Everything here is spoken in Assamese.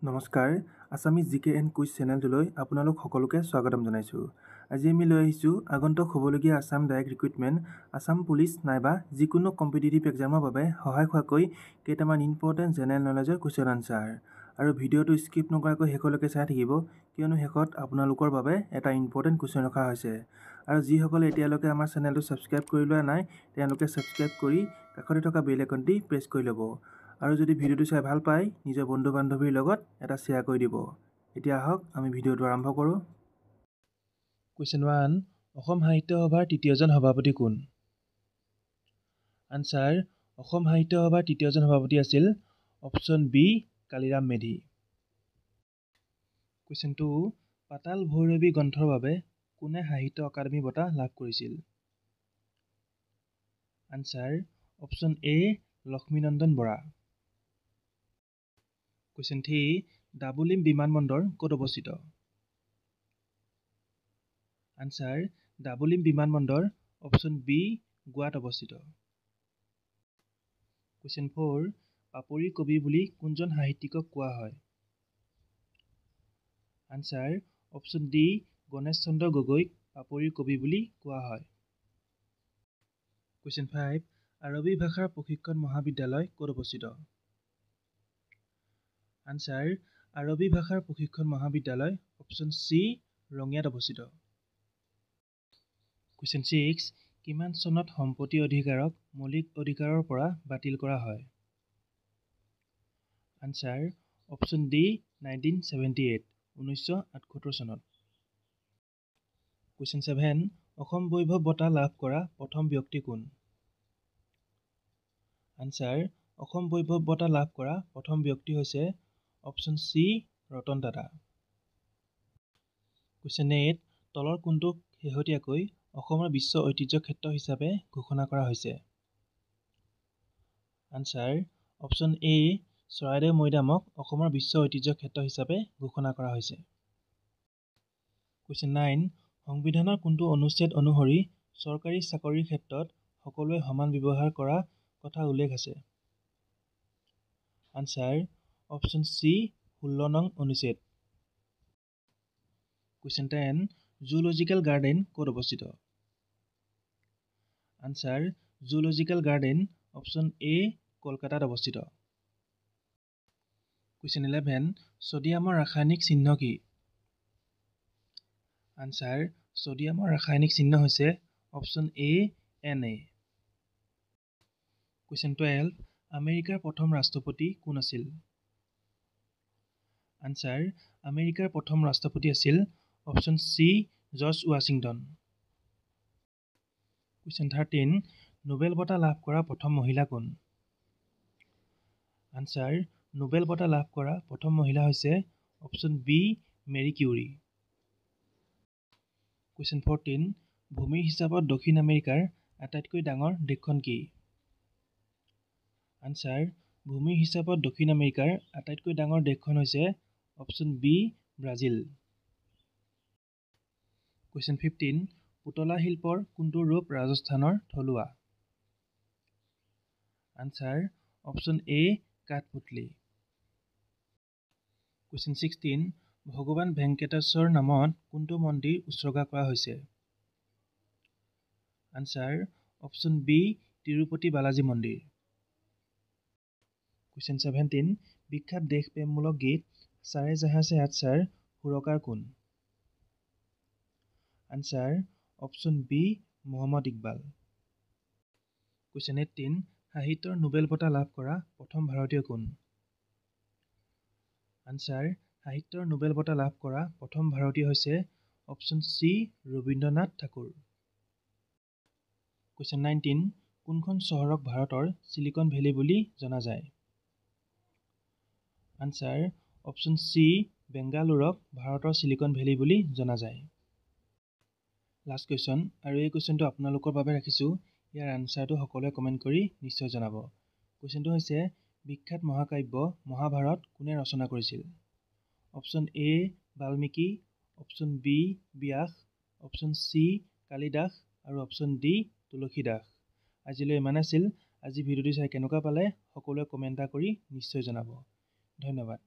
নমস্কাৰ আসামিজ জিকে এণ্ড কুইজ চেনেলটোলৈ আপোনালোক সকলোকে স্বাগতম জনাইছোঁ। আজি আমি লৈ আহিছোঁ আগন্তুক হ'বলগীয়া Assam direct recruitment, Assam police নাইবা যিকোনো কম্পিটিটিভ এক্সামৰ বাবে সহায় হোৱাকৈ কেইটামান ইম্পৰ্টেণ্ট জেনেৰেল নলেজৰ কুৱেশ্যন আনচাৰ। আৰু ভিডিঅ'টো স্কিপ নকৰাকৈ শেষলৈকে চাই থাকিব, কিয়নো শেষত আপোনালোকৰ বাবে এটা ইম্পৰ্টেণ্ট কুৱেশ্যন ৰখা হৈছে। আৰু যিসকলে এতিয়ালৈকে আমাৰ চেনেলটো ছাবস্ক্ৰাইব কৰি লোৱা নাই, তেওঁলোকে ছাবস্ক্ৰাইব কৰি কাষতে থকা বেল আইকনটি প্ৰেছ কৰি ল'ব। আৰু যদি ভিডিঅ'টো চাই ভাল পায়, নিজৰ বন্ধু বান্ধৱীৰ লগত এটা শ্বেয়াৰ কৰি দিব। এতিয়া আহক আমি ভিডিঅ'টো আৰম্ভ কৰোঁ। কুৱেশ্যন 1, অসম সাহিত্য সভাৰ তৃতীয়জন সভাপতি কোন? আনচাৰ, অসম সাহিত্য সভাৰ তৃতীয়জন সভাপতি আছিল option B Kaliram Medhi. Question 2, Patal Bhairavi গ্ৰন্থৰ বাবে কোনে সাহিত্য অকাডেমী বঁটা লাভ কৰিছিল? আনচাৰ, অপশ্যন এ লক্ষ্মীনন্দন বৰা। কুৱেশ্যন 3, ডাবুলিম বিমানবন্দৰ ক'ত অৱস্থিত? আনচাৰ, ডাবুলিম বিমানবন্দৰ অপশ্যন বি গোৱাত অৱস্থিত। কুৱেশ্যন 4, পাপৰি কবি বুলি কোনজন সাহিত্যিকক কোৱা হয়? আনচাৰ, অপশ্যন ডি গণেশ চন্দ্ৰ গগৈক পাপৰি কবি বুলি কোৱা হয়। কুৱেশ্যন 5, আৰবী ভাষাৰ প্ৰশিক্ষণ মহাবিদ্যালয় ক'ত অৱস্থিত? আনচাৰ, আৰবী ভাষাৰ প্ৰশিক্ষণ মহাবিদ্যালয় অপশ্যন চি ৰঙিয়াত অৱস্থিত। কুৱেশ্যন 6, কিমান চনত সম্পত্তি অধিকাৰক মৌলিক অধিকাৰৰ পৰা বাতিল কৰা হয়? আনচাৰ, অপশ্যন ডি 1978 1978 চনত। কুৱেশ্যন 7, অসম বৈভৱ বঁটা লাভ কৰা প্ৰথম ব্যক্তি কোন? আনচাৰ, অসম বৈভৱ বঁটা লাভ কৰা প্ৰথম ব্যক্তি হৈছে option C Ratan Tata. Question 8, তলৰ কোনটোক শেহতীয়াকৈ অসমৰ বিশ্ব ঐতিহ্য ক্ষেত্ৰ হিচাপে ঘোষণা কৰা হৈছে? আনচাৰ, অপশ্যন এ চৰাইদেউ মৈদামক অসমৰ বিশ্ব ঐতিহ্য ক্ষেত্ৰ হিচাপে ঘোষণা কৰা হৈছে। কুৱেশ্যন 9, সংবিধানৰ কোনটো অনুচ্ছেদ অনুসৰি চৰকাৰী চাকৰিৰ ক্ষেত্ৰত সকলোৱে সমান ব্যৱহাৰ কৰা কথা উল্লেখ আছে? আনচাৰ, অপশ্যন চি 16 নং অনুচ্ছেদ। কুৱেশ্যন 10, জুলজিকেল গাৰ্ডেন ক'ত অৱস্থিত? Answer, zoological garden option A কলকাতাত অৱস্থিত। কুৱেশ্যন 11, ছডিয়ামৰ ৰাসায়নিক চিহ্ন কি? আনচাৰ, ছডিয়ামৰ ৰাসায়নিক চিহ্ন হৈছে অপশ্যন এ Na। কুৱেশ্যন 12, আমেৰিকাৰ প্ৰথম ৰাষ্ট্ৰপতি কোন আছিল? আনচাৰ, আমেৰিকাৰ প্ৰথম ৰাষ্ট্ৰপতি আছিল option C George Washington. Question 13, Nobel বঁটা লাভ কৰা প্ৰথম মহিলা কোন? আনচাৰ, নোবেল বঁটা লাভ কৰা প্ৰথম মহিলা হৈছে option B Marie Curie. Question 14, ভূমিৰ হিচাপত দক্ষিণ আমেৰিকাৰ আটাইতকৈ ডাঙৰ দেশখন কি? আনচাৰ, ভূমিৰ হিচাপত দক্ষিণ আমেৰিকাৰ আটাইতকৈ ডাঙৰ দেশখন হৈছে অপশ্যন বি ব্ৰাজিল। কুৱেশ্যন 15, পুতলা শিল্পৰ কোনটো ৰূপ ৰাজস্থানৰ থলুৱা? আনচাৰ, অপশ্যন এ কাঠপুতলি। কুৱেশ্যন 16, ভগৱান ভেংকটেশ্বৰ নামত কোনটো মন্দিৰ উৎসৰ্গা কৰা হৈছে? Answer, option B Tirupati Balaji মন্দিৰ। কুৱেশ্যন 17, বিখ্যাত দেশপ্ৰেমমূলক গীত সাৰে জাহাঁ সে আচ্ছাৰ সুৰকাৰ কোন? Answer, option B Mohammad Iqbal. Question 18, সাহিত্যৰ নোবেল বঁটা লাভ কৰা প্ৰথম ভাৰতীয় কোন? আনচাৰ, সাহিত্যৰ নোবেল বঁটা লাভ কৰা প্ৰথম ভাৰতীয় হৈছে option C Rabindranath Thakur. Question 19, কোনখন চহৰক ভাৰতৰ চিলিকন ভেলী বুলি জনা যায়? আনচাৰ, অপশ্যন চি বেংগালুৰুক ভাৰতৰ চিলিকন ভেলী বুলি জনা যায়। লাষ্ট কুৱেশ্যন, আৰু এই কুৱেশ্যনটো আপোনালোকৰ বাবে ৰাখিছোঁ। ইয়াৰ আনচাৰটো সকলোৱে কমেণ্ট কৰি নিশ্চয় জনাব। কুৱেশ্যনটো হৈছে, বিখ্যাত মহাকাব্য মহাভাৰত কোনে ৰচনা কৰিছিল? Option A Valmiki, option B Vyasa, option C Kalidas আৰু অপশ্যন ডি তুলসীদাস। আজিলৈ ইমান আছিল। আজি ভিডিঅ'টো চাই কেনেকুৱা পালে সকলোৱে কমেণ্ট এটা কৰি নিশ্চয় জনাব। ধন্যবাদ।